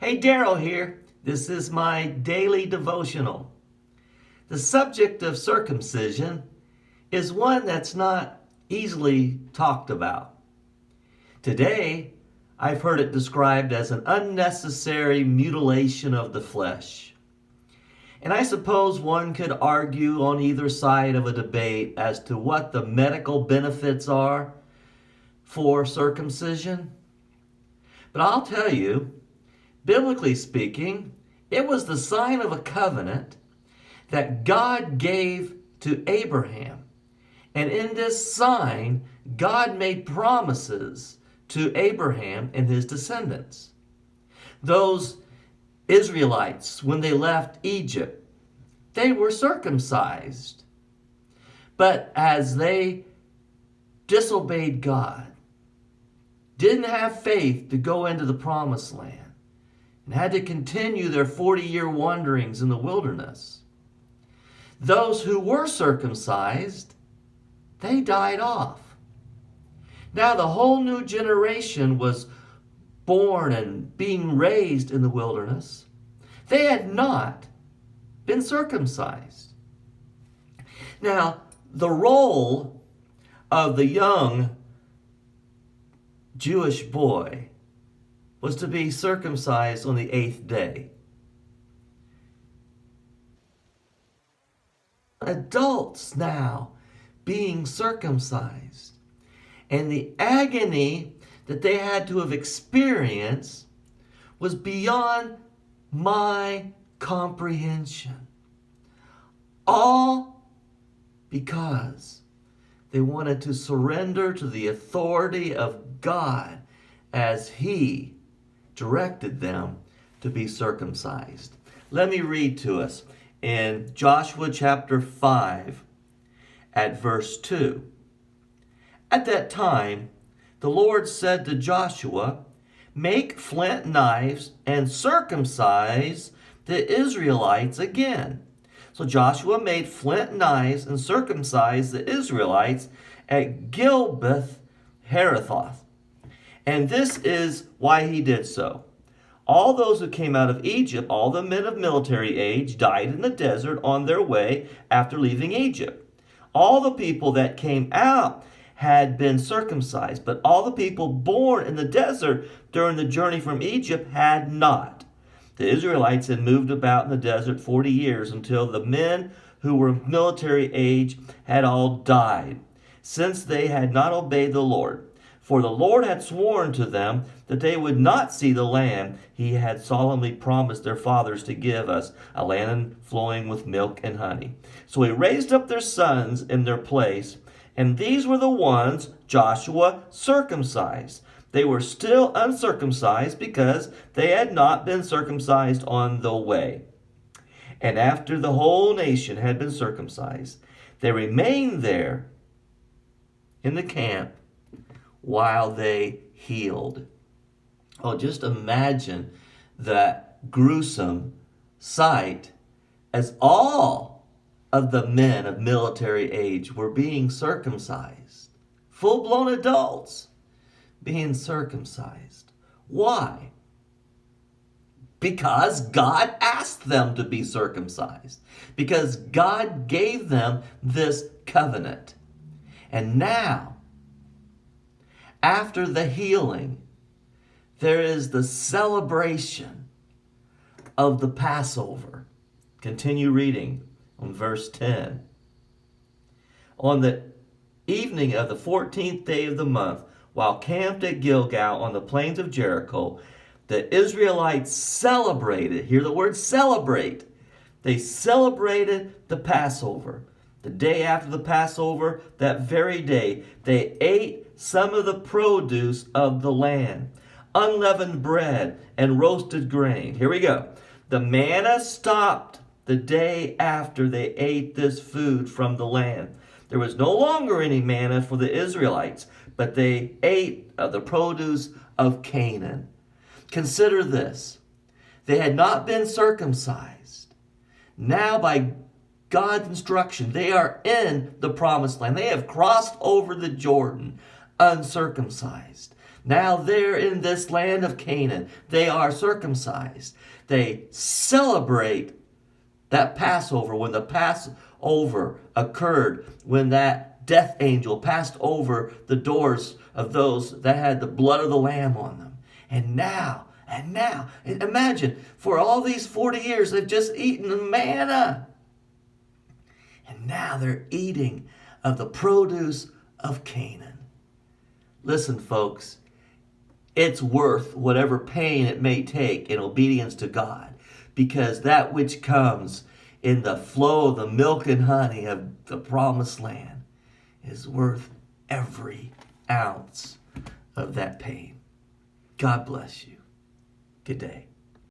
Hey, Daryl here. This is my daily devotional. The subject of circumcision is one that's not easily talked about. Today, I've heard it described as an unnecessary mutilation of the flesh. And I suppose one could argue on either side of a debate as to what the medical benefits are for circumcision. But I'll tell you, biblically speaking, it was the sign of a covenant that God gave to Abraham. And in this sign, God made promises to Abraham and his descendants. Those Israelites, when they left Egypt, they were circumcised. But as they disobeyed God, didn't have faith to go into the promised land, and had to continue their 40-year wanderings in the wilderness, those who were circumcised, they died off. Now the whole new generation was born and being raised in the wilderness. They had not been circumcised. Now, the role of the young Jewish boy was to be circumcised on the 8th day. Adults now being circumcised, and the agony that they had to have experienced was beyond my comprehension. All because they wanted to surrender to the authority of God as He directed them to be circumcised. Let me read to us in Joshua chapter 5 at verse 2. At that time, the Lord said to Joshua, "Make flint knives and circumcise the Israelites again." So Joshua made flint knives and circumcised the Israelites at Gilbeth Harathoth. And this is why he did so. All those who came out of Egypt, all the men of military age, died in the desert on their way after leaving Egypt. All the people that came out had been circumcised, but all the people born in the desert during the journey from Egypt had not. The Israelites had moved about in the desert 40 years until the men who were military age had all died, since they had not obeyed the Lord. For the Lord had sworn to them that they would not see the land He had solemnly promised their fathers to give us, a land flowing with milk and honey. So He raised up their sons in their place, and these were the ones Joshua circumcised. They were still uncircumcised because they had not been circumcised on the way. And after the whole nation had been circumcised, they remained there in the camp while they healed. Oh, just imagine that gruesome sight as all of the men of military age were being circumcised. Full-blown adults being circumcised. Why? Because God asked them to be circumcised. Because God gave them this covenant. And now, after the healing, there is the celebration of the Passover. Continue reading on verse 10. On the evening of the 14th day of the month, while camped at Gilgal on the plains of Jericho, the Israelites celebrated. Hear the word celebrate. They celebrated the Passover. The day after the Passover, that very day, they ate some of the produce of the land, unleavened bread and roasted grain. Here we go. The manna stopped the day after they ate this food from the land. There was no longer any manna for the Israelites, but they ate of the produce of Canaan. Consider this. They had not been circumcised. Now by God's instruction, they are in the promised land. They have crossed over the Jordan uncircumcised. Now they're in this land of Canaan. They are circumcised. They celebrate that Passover, when the Passover occurred, when that death angel passed over the doors of those that had the blood of the Lamb on them. And now, imagine, for all these 40 years, they've just eaten the manna. And now they're eating of the produce of Canaan. Listen, folks, it's worth whatever pain it may take in obedience to God, because that which comes in the flow of the milk and honey of the promised land is worth every ounce of that pain. God bless you. Good day.